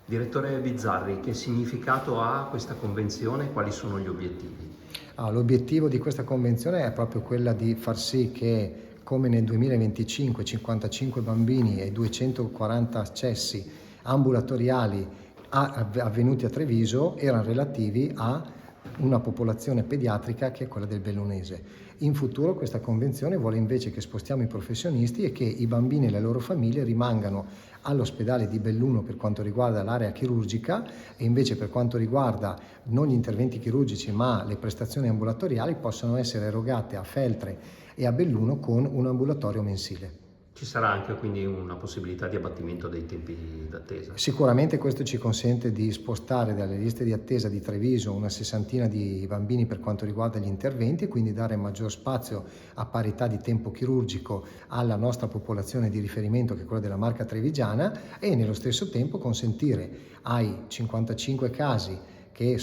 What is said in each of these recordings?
Direttore Bizzarri, che significato ha questa convenzione e quali sono gli obiettivi? L'obiettivo di questa convenzione è proprio quella di far sì che, come nel 2025, 55 bambini e 240 accessi ambulatoriali avvenuti a Treviso erano relativi a una popolazione pediatrica che è quella del bellunese. In futuro questa convenzione vuole invece che spostiamo i professionisti e che i bambini e le loro famiglie rimangano all'ospedale di Belluno per quanto riguarda l'area chirurgica, e invece per quanto riguarda non gli interventi chirurgici ma le prestazioni ambulatoriali possano essere erogate a Feltre e a Belluno con un ambulatorio mensile. Ci sarà anche quindi una possibilità di abbattimento dei tempi d'attesa? Sicuramente questo ci consente di spostare dalle liste di attesa di Treviso una sessantina di bambini per quanto riguarda gli interventi e quindi dare maggior spazio a parità di tempo chirurgico alla nostra popolazione di riferimento, che è quella della Marca Trevigiana, e nello stesso tempo consentire ai 55 casi che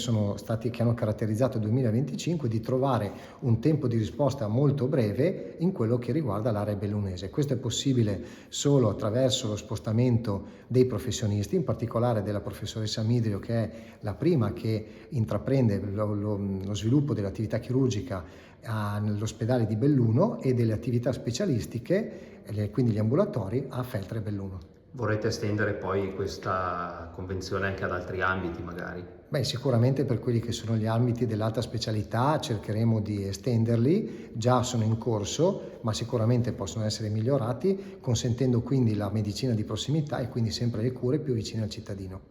hanno caratterizzato il 2025 di trovare un tempo di risposta molto breve in quello che riguarda l'area bellunese. Questo è possibile solo attraverso lo spostamento dei professionisti, in particolare della professoressa Midrio, che è la prima che intraprende lo sviluppo dell'attività chirurgica nell'ospedale di Belluno, e delle attività specialistiche, quindi gli ambulatori, a Feltre e Belluno. Vorrete estendere poi questa convenzione anche ad altri ambiti magari? Sicuramente per quelli che sono gli ambiti dell'alta specialità cercheremo di estenderli, già sono in corso, ma sicuramente possono essere migliorati, consentendo quindi la medicina di prossimità e quindi sempre le cure più vicine al cittadino.